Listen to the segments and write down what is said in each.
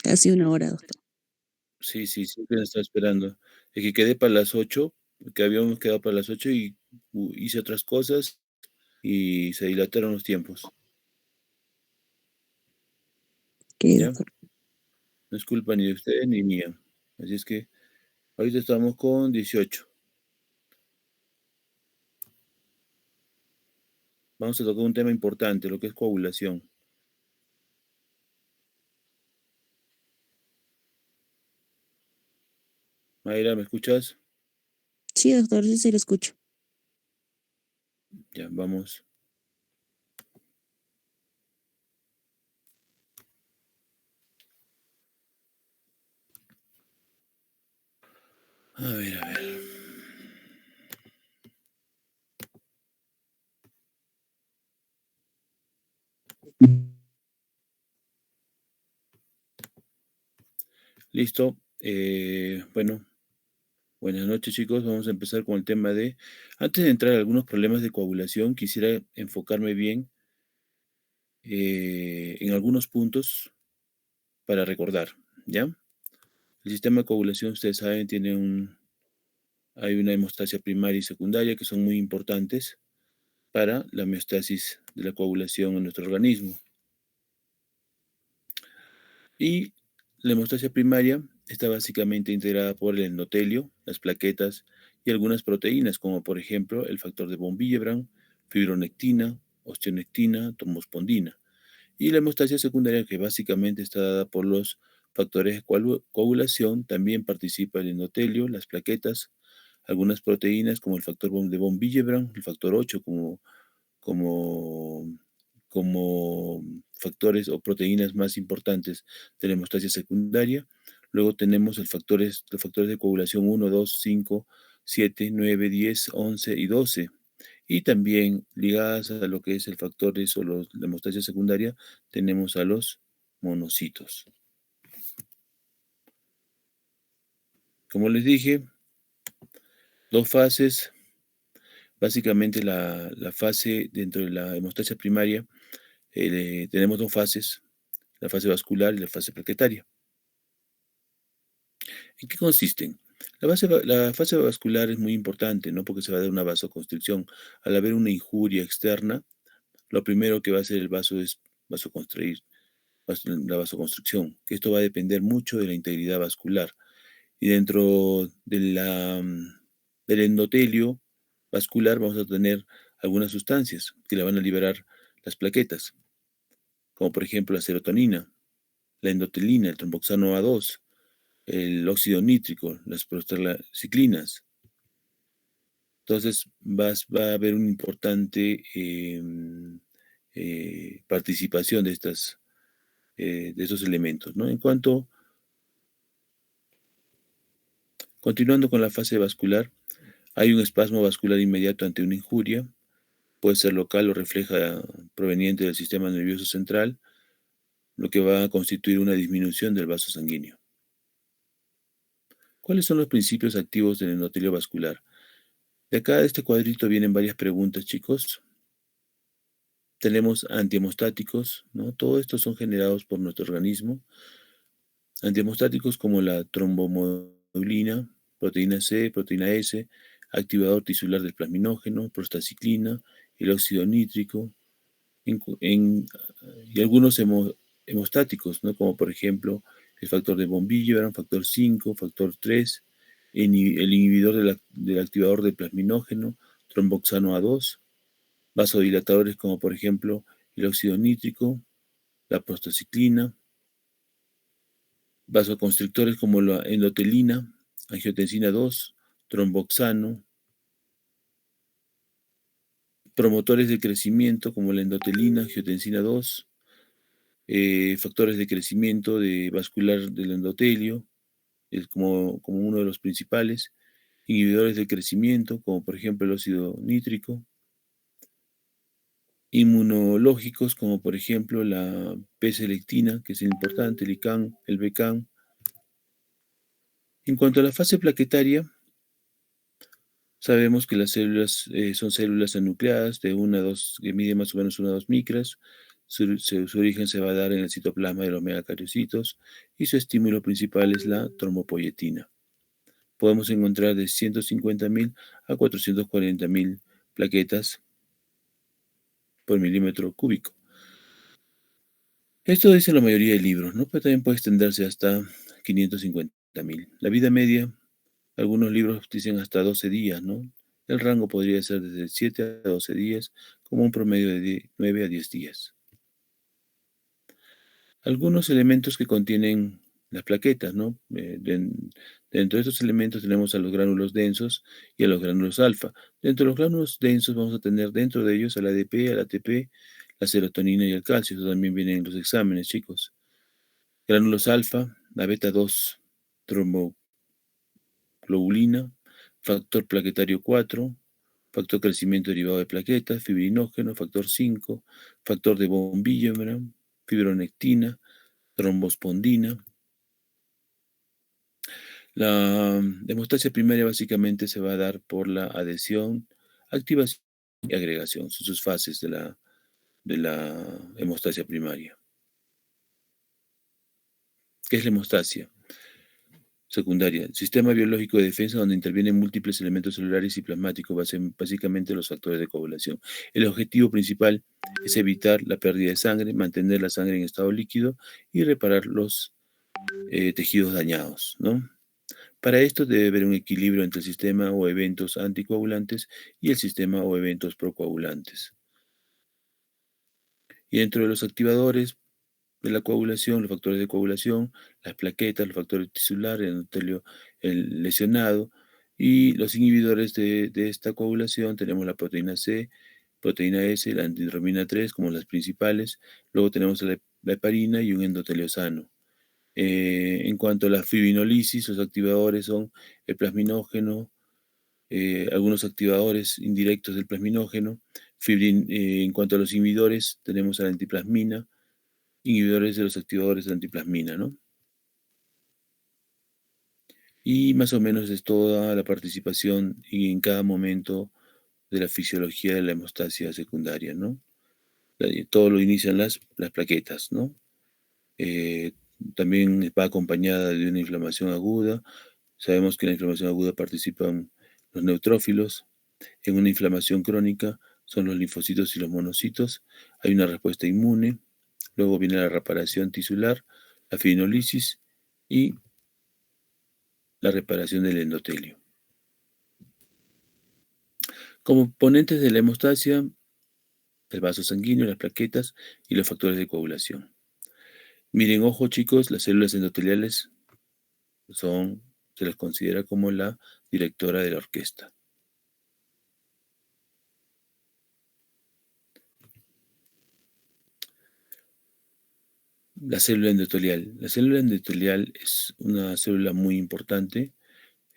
Casi una hora, doctor. Sí, sí, siempre la estaba esperando. Es que quedé para las 8, que habíamos quedado para las 8 y hice otras cosas y se dilataron los tiempos, Ok, ¿ya? doctor. No es culpa ni de ustedes ni mía. Así es que ahorita estamos con 18. Vamos a tocar un tema importante, lo que es coagulación. Mayra, ¿me escuchas? Sí, doctor, sí se lo escucho. Ya, vamos. A ver, a ver. Listo. Bueno, buenas noches, chicos. Vamos a empezar con el tema de... Antes de entrar a algunos problemas de coagulación, quisiera enfocarme bien en algunos puntos para recordar, ¿ya? El sistema de coagulación, ustedes saben, hay una hemostasia primaria y secundaria que son muy importantes para la homeostasis de la coagulación en nuestro organismo. Y la hemostasia primaria está básicamente integrada por el endotelio, las plaquetas y algunas proteínas, como por ejemplo el factor de von Willebrand, fibronectina, osteonectina, tomospondina. Y la hemostasia secundaria, que básicamente está dada por los factores de coagulación, también participa el endotelio, las plaquetas, algunas proteínas como el factor de von Willebrand, el factor 8 como, como factores o proteínas más importantes de la hemostasia secundaria. Luego tenemos los factores de coagulación 1, 2, 5, 7, 9, 10, 11 y 12. Y también ligadas a lo que es el factores o la hemostasia secundaria, tenemos a los monocitos. Como les dije, dos fases. Básicamente la fase dentro de la hemostasia primaria, tenemos dos fases, la fase vascular y la fase plaquetaria. ¿En qué consisten? La fase vascular es muy importante, ¿no? Porque se va a dar una vasoconstricción. Al haber una injuria externa, lo primero que va a hacer el vaso es vasoconstruir, la vasoconstricción, que esto va a depender mucho de la integridad vascular. Y dentro del endotelio vascular vamos a tener algunas sustancias que la van a liberar las plaquetas, como por ejemplo la serotonina, la endotelina, el tromboxano A2, el óxido nítrico, las prostraciclinas. Entonces va a haber una importante participación de estos elementos, ¿no? Continuando con la fase vascular, hay un espasmo vascular inmediato ante una injuria, puede ser local o refleja proveniente del sistema nervioso central, lo que va a constituir una disminución del vaso sanguíneo. ¿Cuáles son los principios activos del endotelio vascular? De acá de este cuadrito vienen varias preguntas, chicos. Tenemos antihemostáticos, ¿no? Todos estos son generados por nuestro organismo. Antihemostáticos como la trombomodulina, proteína C, proteína S, activador tisular del plasminógeno, prostaciclina, el óxido nítrico, en- en- y algunos hemostáticos, ¿no? Como por ejemplo el factor de von Willebrand, factor 5, factor 3, el inhibidor del activador del plasminógeno, tromboxano A2, vasodilatadores como por ejemplo el óxido nítrico, la prostaciclina, vasoconstrictores como la endotelina, angiotensina 2, tromboxano, promotores de crecimiento como la endotelina, angiotensina 2, factores de crecimiento vascular del endotelio, es como uno de los principales, inhibidores de crecimiento como por ejemplo el óxido nítrico, inmunológicos como por ejemplo la P-selectina, que es importante, el ICAN, el BECAN. En cuanto a la fase plaquetaria, sabemos que las células son células anucleadas de 1 a 2, que miden más o menos 1 a 2 micras, Su origen se va a dar en el citoplasma de los megacariocitos y su estímulo principal es la trombopoyetina. Podemos encontrar de 150.000 a 440.000 plaquetas por milímetro cúbico. Esto dice la mayoría de libros, ¿no? Pero también puede extenderse hasta 550.000. La vida media, algunos libros dicen hasta 12 días, ¿no? El rango podría ser desde 7 a 12 días, como un promedio de 9 a 10 días. Algunos elementos que contienen las plaquetas, ¿no? Dentro de estos elementos tenemos a los gránulos densos y a los gránulos alfa. Dentro de los gránulos densos vamos a tener dentro de ellos al ADP, al ATP, la serotonina y el calcio. Eso también viene en los exámenes, chicos. Gránulos alfa, la beta 2 tromboglobulina, factor plaquetario 4, factor crecimiento derivado de plaquetas, fibrinógeno, factor 5, factor de von Willebrand, fibronectina, trombospondina. La hemostasia primaria básicamente se va a dar por la adhesión, activación y agregación. Son sus fases de la hemostasia primaria. ¿Qué es la hemostasia secundaria? Sistema biológico de defensa donde intervienen múltiples elementos celulares y plasmáticos, básicamente los factores de coagulación. El objetivo principal es evitar la pérdida de sangre, mantener la sangre en estado líquido y reparar los tejidos dañados, ¿no? Para esto debe haber un equilibrio entre el sistema o eventos anticoagulantes y el sistema o eventos procoagulantes. Y dentro de los activadores de la coagulación, los factores de coagulación, las plaquetas, los factores tisulares, el endotelio lesionado, y los inhibidores de esta coagulación tenemos la proteína C, proteína S, la antihidromina 3 como las principales. Luego tenemos la heparina y un endotelio sano. En cuanto a la fibrinolisis, los activadores son el plasminógeno, algunos activadores indirectos del plasminógeno. En cuanto a los inhibidores, tenemos a la antiplasmina, inhibidores de los activadores de la antiplasmina, ¿no? Y más o menos es toda la participación y en cada momento de la fisiología de la hemostasia secundaria, ¿no? Todo lo inician las plaquetas, ¿no? También va acompañada de una inflamación aguda. Sabemos que en la inflamación aguda participan los neutrófilos. En una inflamación crónica son los linfocitos y los monocitos. Hay una respuesta inmune. Luego viene la reparación tisular, la fibrinolisis y la reparación del endotelio. Componentes de la hemostasia, el vaso sanguíneo, las plaquetas y los factores de coagulación. Miren, ojo chicos, las células endoteliales se les considera como la directora de la orquesta. La célula endotelial. La célula endotelial es una célula muy importante.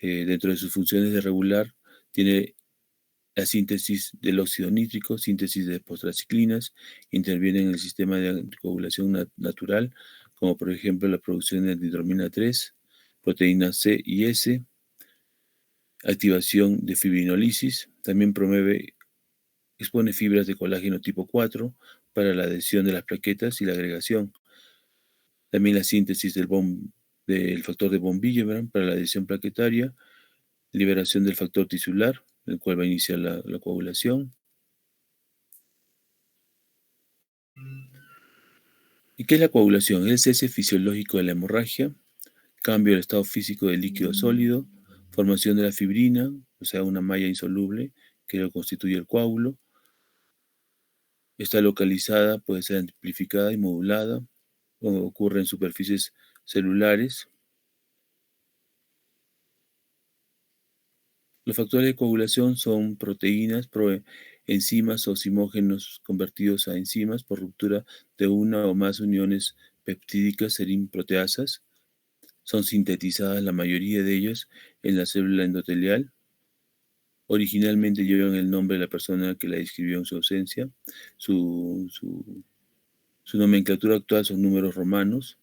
Dentro de sus funciones de regular, tiene la síntesis del óxido nítrico, síntesis de postraciclinas, interviene en el sistema de anticoagulación natural, como por ejemplo la producción de antihidromina 3, proteínas C y S, activación de fibrinolisis, también expone fibras de colágeno tipo 4 para la adhesión de las plaquetas y la agregación. También la síntesis del factor de von Willebrand para la adhesión plaquetaria, liberación del factor tisular, el cual va a iniciar la coagulación. ¿Y qué es la coagulación? Es el cese fisiológico de la hemorragia, cambio del estado físico del líquido sólido, formación de la fibrina, o sea, una malla insoluble que lo constituye el coágulo. Está localizada, puede ser amplificada y modulada, o ocurre en superficies celulares. Los factores de coagulación son proteínas, enzimas o zimógenos convertidos a enzimas por ruptura de una o más uniones peptídicas serin-proteasas. Son sintetizadas la mayoría de ellas en la célula endotelial. Originalmente llevan el nombre de la persona que la describió en su ausencia. Su nomenclatura actual son números romanos.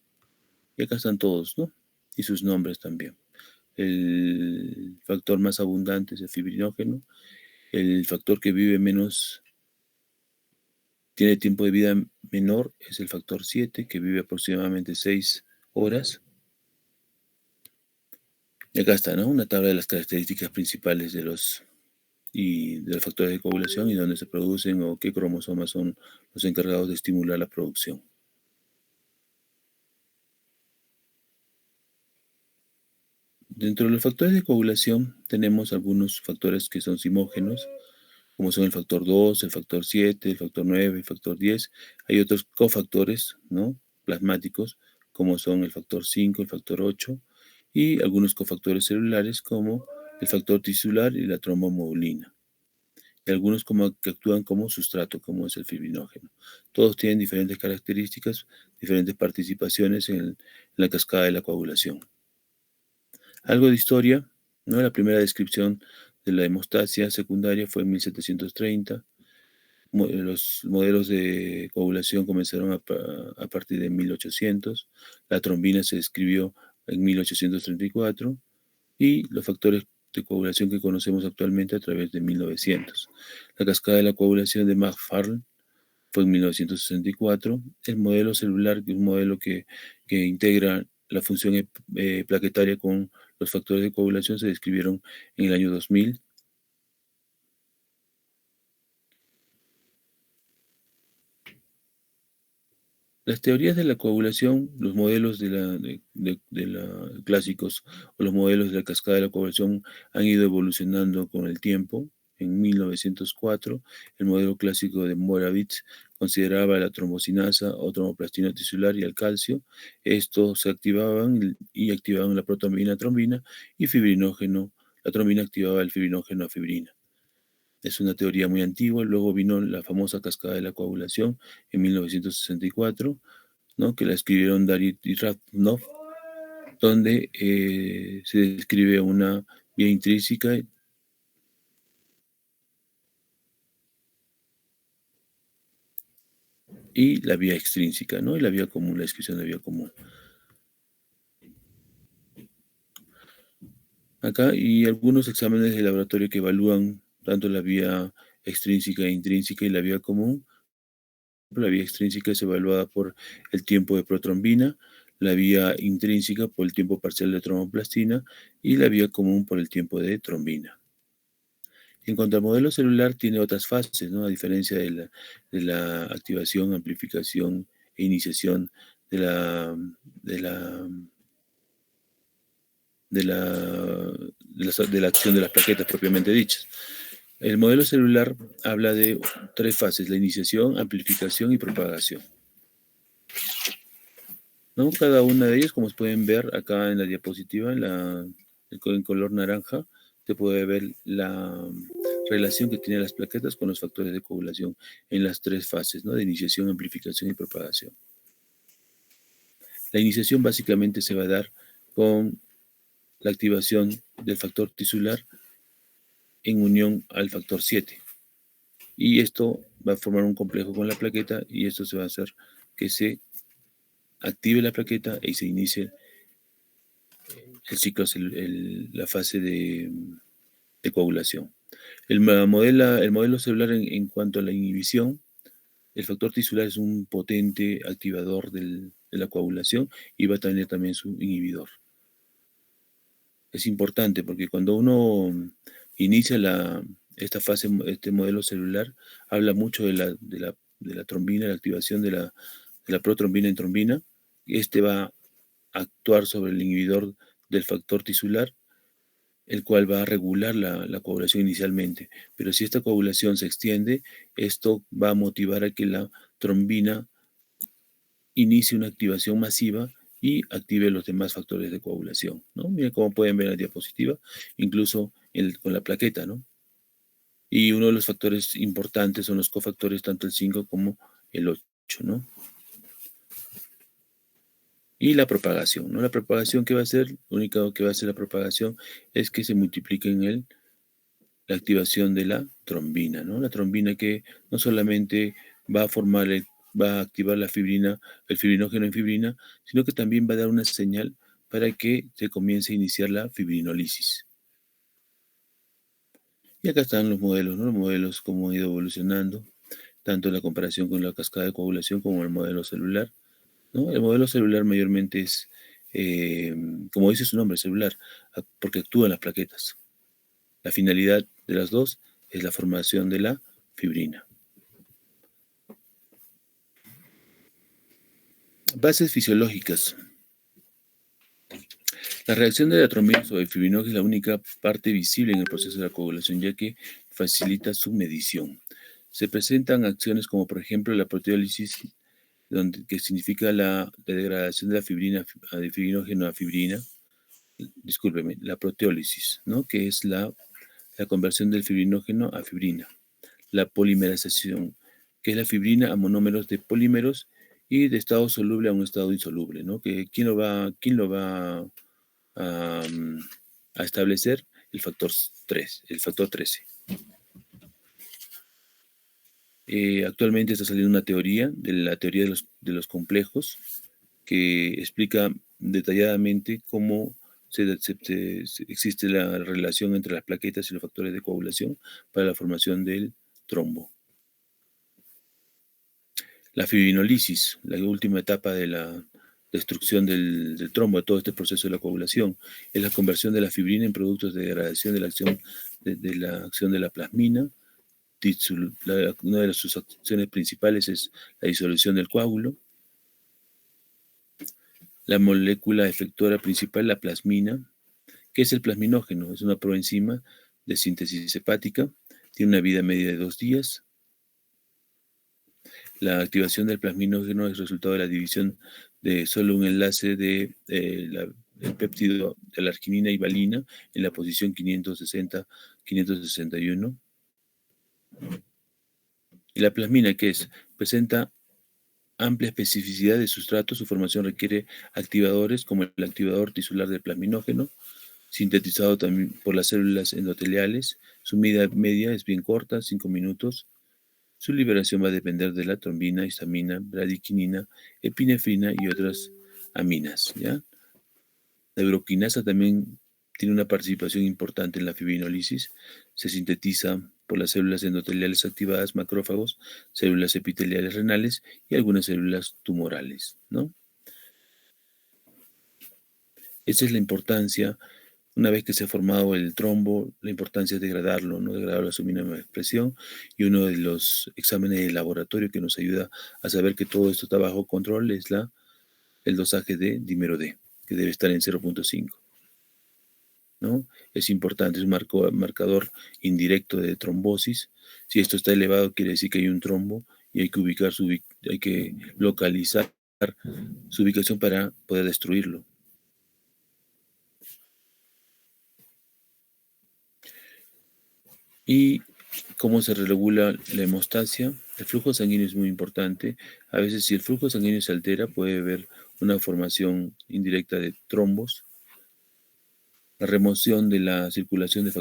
Y acá están todos, ¿no? Y sus nombres también. El factor más abundante es el fibrinógeno. El factor que vive menos tiene tiempo de vida menor es el factor 7, que vive aproximadamente 6 horas. Y acá está, ¿no? Una tabla de las características principales de los factores de coagulación y dónde se producen o qué cromosomas son los encargados de estimular la producción. Dentro de los factores de coagulación tenemos algunos factores que son simógenos, como son el factor 2, el factor 7, el factor 9, el factor 10. Hay otros cofactores, ¿no?, plasmáticos, como son el factor 5, el factor 8, y algunos cofactores celulares como el factor tisular y la trombomodulina. Y algunos que actúan como sustrato, como es el fibrinógeno. Todos tienen diferentes características, diferentes participaciones en la cascada de la coagulación. Algo de historia, ¿no? La primera descripción de la hemostasia secundaria fue en 1730. Los modelos de coagulación comenzaron a partir de 1800. La trombina se describió en 1834 y los factores de coagulación que conocemos actualmente a través de 1900. La cascada de la coagulación de McFarlane fue en 1964. El modelo celular, que es un modelo que integra la función plaquetaria con los factores de coagulación, se describieron en el año 2000. Las teorías de la coagulación, los modelos clásicos o los modelos de la cascada de la coagulación han ido evolucionando con el tiempo. En 1904, el modelo clásico de Moravitz consideraba la trombosinasa o tromboplastina tisular y el calcio. Estos se activaban y activaban la protoamina-trombina y fibrinógeno. La trombina activaba el fibrinógeno a fibrina. Es una teoría muy antigua. Luego vino la famosa cascada de la coagulación en 1964, ¿no?, que la escribieron Darit y Radnov, donde se describe una vía intrínseca y la vía extrínseca, ¿no?, y la vía común, la descripción de vía común. Acá, y algunos exámenes de laboratorio que evalúan tanto la vía extrínseca e intrínseca y la vía común. La vía extrínseca es evaluada por el tiempo de protrombina, la vía intrínseca por el tiempo parcial de tromboplastina y la vía común por el tiempo de trombina. En cuanto al modelo celular, tiene otras fases, ¿no?, a diferencia de la activación, amplificación e iniciación de la acción de las plaquetas propiamente dichas. El modelo celular habla de 3 fases: la iniciación, amplificación y propagación, ¿no? Cada una de ellas, como pueden ver acá en la diapositiva, en color naranja, se puede ver la relación que tienen las plaquetas con los factores de coagulación en las 3 fases, ¿no?, de iniciación, amplificación y propagación. La iniciación básicamente se va a dar con la activación del factor tisular en unión al factor 7. Y esto va a formar un complejo con la plaqueta y esto se va a hacer que se active la plaqueta y se inicie el ciclo, la fase de coagulación. El modelo celular en cuanto a la inhibición, el factor tisular es un potente activador de la coagulación y va a tener también su inhibidor. Es importante porque cuando uno inicia esta fase, este modelo celular, habla mucho de la trombina, la activación de la protrombina en trombina. Este va a actuar sobre el inhibidor del factor tisular, el cual va a regular la coagulación inicialmente. Pero si esta coagulación se extiende, esto va a motivar a que la trombina inicie una activación masiva y active los demás factores de coagulación, ¿no? Miren cómo pueden ver en la diapositiva, incluso con la plaqueta, ¿no? Y uno de los factores importantes son los cofactores, tanto el 5 como el 8, ¿no? Y la propagación, ¿no? La propagación, ¿qué va a hacer? Lo único que va a hacer la propagación es que se multiplique en la activación de la trombina, ¿no? La trombina que no solamente va a activar la fibrina, el fibrinógeno en fibrina, sino que también va a dar una señal para que se comience a iniciar la fibrinólisis. Y acá están los modelos, ¿no? Los modelos, cómo han ido evolucionando. tanto en la comparación con la cascada de coagulación como el modelo celular, ¿no? El modelo celular mayormente es, como dice su nombre, celular, porque actúa en las plaquetas. La finalidad de las dos es la formación de la fibrina. Bases fisiológicas. La reacción de la trombina sobre el fibrinógeno es la única parte visible en el proceso de la coagulación, ya que facilita su medición. Se presentan acciones como, por ejemplo, la proteólisis, que significa la degradación de la fibrina, de fibrinógeno a fibrina. Discúlpeme, la proteólisis, ¿no? Que es la conversión del fibrinógeno a fibrina. La polimerización, que es la fibrina a monómeros de polímeros y de estado soluble a un estado insoluble, ¿no? ¿Quién lo va a establecer? El factor 3, el factor 13. Actualmente está saliendo una teoría, la teoría de los complejos, que explica detalladamente cómo existe la relación entre las plaquetas y los factores de coagulación para la formación del trombo. La fibrinolisis, la última etapa de la destrucción del trombo, de todo este proceso de la coagulación, es la conversión de la fibrina en productos de degradación de la acción de la plasmina. Una de sus acciones principales es la disolución del coágulo. La molécula efectora principal, la plasmina. ¿Qué es el plasminógeno? Es una proenzima de síntesis hepática. Tiene una vida media de 2 días. La activación del plasminógeno es resultado de la división de solo un enlace de el péptido de la arginina y valina en la posición 561. ¿Y la plasmina qué es? Presenta amplia especificidad de sustrato. Su formación requiere activadores como el activador tisular del plasminógeno, sintetizado también por las células endoteliales. Su vida media es bien corta, 5 minutos. Su liberación va a depender de la trombina, histamina, bradiquinina, epinefrina y otras aminas, ¿ya? La uroquinasa también tiene una participación importante en la fibrinólisis. Se sintetiza por las células endoteliales activadas, macrófagos, células epiteliales renales y algunas células tumorales, ¿no? Esa es la importancia. Una vez que se ha formado el trombo, la importancia es degradarlo, ¿no? Degradarlo a su mínima expresión, y uno de los exámenes de laboratorio que nos ayuda a saber que todo esto está bajo control es el dosaje de dímero D, que debe estar en 0.5, ¿no? Es importante, es un marcador indirecto de trombosis. Si esto está elevado, quiere decir que hay un trombo y hay que localizar su ubicación para poder destruirlo. Y cómo se regula la hemostasia. El flujo sanguíneo es muy importante. A veces, si el flujo sanguíneo se altera, puede haber una formación indirecta de trombos. La remoción de la circulación de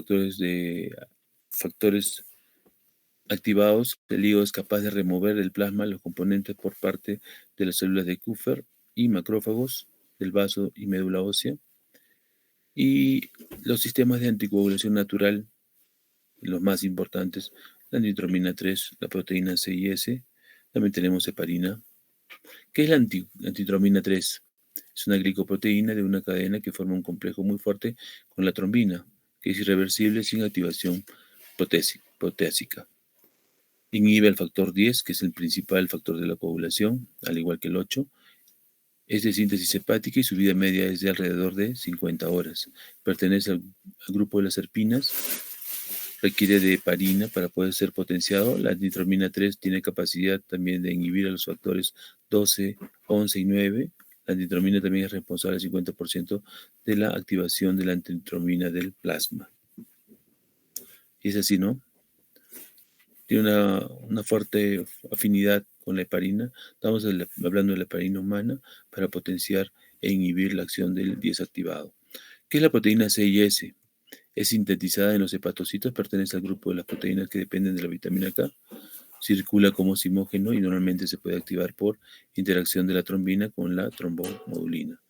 factores activados. El hígado es capaz de remover del plasma los componentes por parte de las células de Kupffer y macrófagos del vaso y médula ósea. Y los sistemas de anticoagulación natural, los más importantes, la nitromina 3, la proteína C y S. También tenemos heparina. ¿Qué es la antitromina 3? Es una glicoproteína de una cadena que forma un complejo muy fuerte con la trombina, que es irreversible sin activación proteásica. Inhibe al factor 10, que es el principal factor de la coagulación, al igual que el 8. Es de síntesis hepática y su vida media es de alrededor de 50 horas. Pertenece al grupo de las serpinas. Requiere de heparina para poder ser potenciado. La nitromina 3 tiene capacidad también de inhibir a los factores 12, 11 y 9. La nitromina también es responsable del 50% de la activación de la nitromina del plasma. Y es así, ¿no? Tiene una fuerte afinidad con la heparina. Estamos hablando de la heparina humana para potenciar e inhibir la acción del 10 activado. ¿Qué es la proteína C y S? Es sintetizada en los hepatocitos, pertenece al grupo de las proteínas que dependen de la vitamina K, circula como simógeno y normalmente se puede activar por interacción de la trombina con la trombomodulina.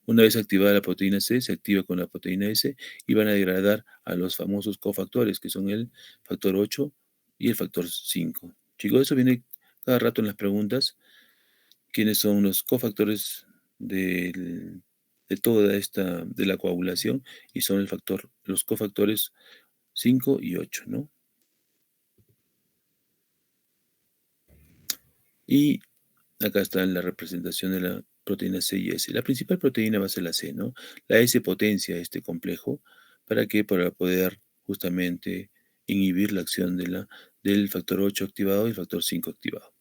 Una vez activada la proteína C, se activa con la proteína S y van a degradar a los famosos cofactores, que son el factor 8 y el factor 5. Chicos, eso viene cada rato en las preguntas. ¿Quiénes son los cofactores de toda esta, de la coagulación? Y son los cofactores 5 y 8, ¿no? Y acá está la representación de la proteína C y S. La principal proteína va a ser la C, ¿no? La S potencia este complejo. ¿Para qué? Para poder justamente inhibir la acción del factor 8 activado y el factor 5 activado.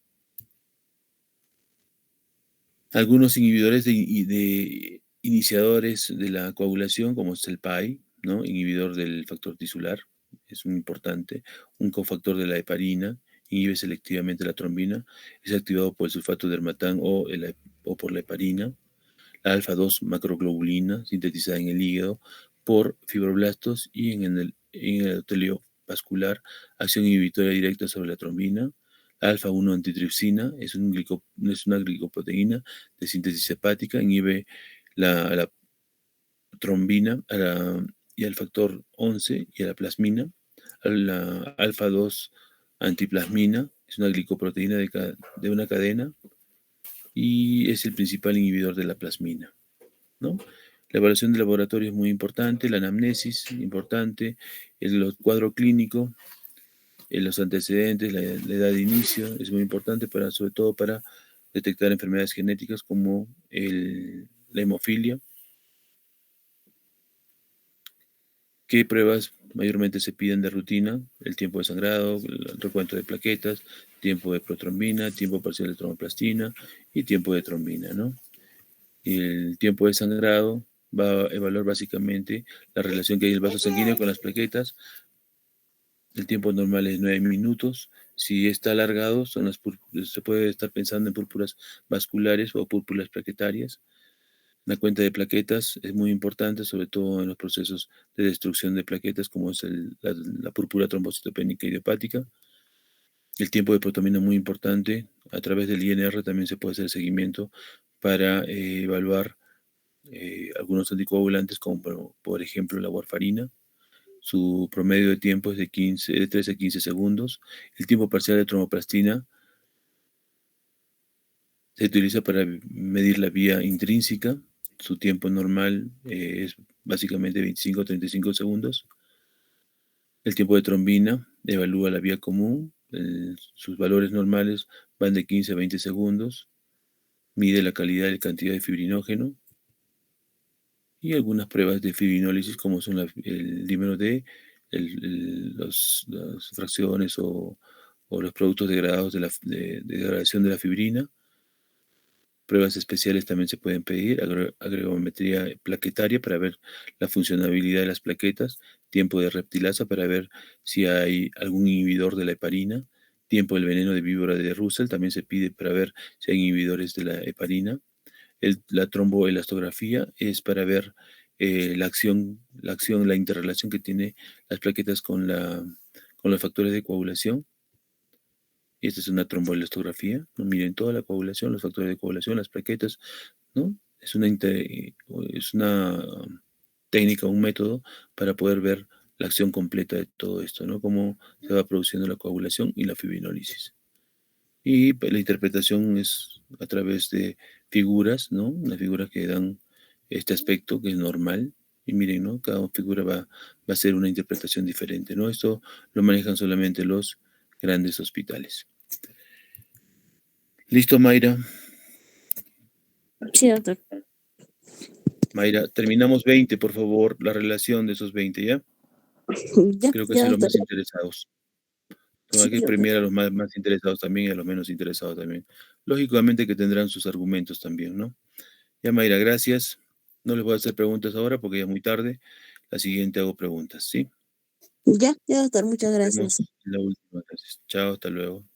Algunos inhibidores de iniciadores de la coagulación, como es el PAI, ¿no? Inhibidor del factor tisular, es muy importante. Un cofactor de la heparina, inhibe selectivamente la trombina, es activado por el sulfato de hermatán o por la heparina. La alfa-2 macroglobulina, sintetizada en el hígado por fibroblastos y en el endotelio vascular, acción inhibitoria directa sobre la trombina. La alfa-1 antitripsina es una glicoproteína de síntesis hepática, inhibe a la trombina y al factor 11 y a la plasmina. La alfa-2 antiplasmina es una glicoproteína de una cadena y es el principal inhibidor de la plasmina, ¿no? La evaluación de laboratorio es muy importante, la anamnesis importante, el cuadro clínico, los antecedentes, la edad de inicio es muy importante sobre todo para detectar enfermedades genéticas como la hemofilia. ¿Qué pruebas mayormente se piden de rutina? El tiempo de sangrado, el recuento de plaquetas, tiempo de protrombina, tiempo parcial de tromboplastina y tiempo de trombina, ¿no? Y el tiempo de sangrado va a evaluar básicamente la relación que hay en el vaso sanguíneo con las plaquetas. El tiempo normal es 9 minutos. Si está alargado, se puede estar pensando en púrpuras vasculares o púrpuras plaquetarias. La cuenta de plaquetas es muy importante, sobre todo en los procesos de destrucción de plaquetas, como es la púrpura trombocitopénica idiopática. El tiempo de protomina es muy importante. A través del INR también se puede hacer seguimiento para evaluar algunos anticoagulantes, como por ejemplo la warfarina. Su promedio de tiempo es de 13 a 15 segundos. El tiempo parcial de tromboplastina se utiliza para medir la vía intrínseca. Su tiempo normal es básicamente 25 a 35 segundos. El tiempo de trombina evalúa la vía común. Sus valores normales van de 15 a 20 segundos. Mide la calidad y cantidad de fibrinógeno. Y algunas pruebas de fibrinólisis, como son el dímero D, las fracciones o los productos degradados de degradación de la fibrina. Pruebas especiales también se pueden pedir, agregometría plaquetaria para ver la funcionabilidad de las plaquetas, tiempo de reptilasa para ver si hay algún inhibidor de la heparina, tiempo del veneno de víbora de Russell también se pide para ver si hay inhibidores de la heparina. La tromboelastografía es para ver la interrelación que tiene las plaquetas con los factores de coagulación. Esta es una tromboelastografía, ¿no? Miren toda la coagulación, los factores de coagulación, las plaquetas, ¿no? Es una técnica, un método para poder ver la acción completa de todo esto, ¿no? Cómo se va produciendo la coagulación y la fibrinólisis. Y la interpretación es a través de figuras, ¿no? Unas figuras que dan este aspecto que es normal. Y miren, ¿no? Cada figura va a ser una interpretación diferente, ¿no? Esto lo manejan solamente los grandes hospitales. ¿Listo, Mayra? Sí, doctor. Mayra, terminamos 20, por favor, la relación de esos 20, ¿ya? Creo que Ya, son los doctor. más interesados. Hay Sí, que doctor. premiar a los más interesados también y a los menos interesados también. Lógicamente que tendrán sus argumentos también, ¿no? Ya, Mayra, gracias. No les voy a hacer preguntas ahora porque ya es muy tarde. La siguiente hago preguntas, ¿sí? Ya, doctor. Muchas Nos gracias. vemos en la última. Gracias. Chao, hasta luego.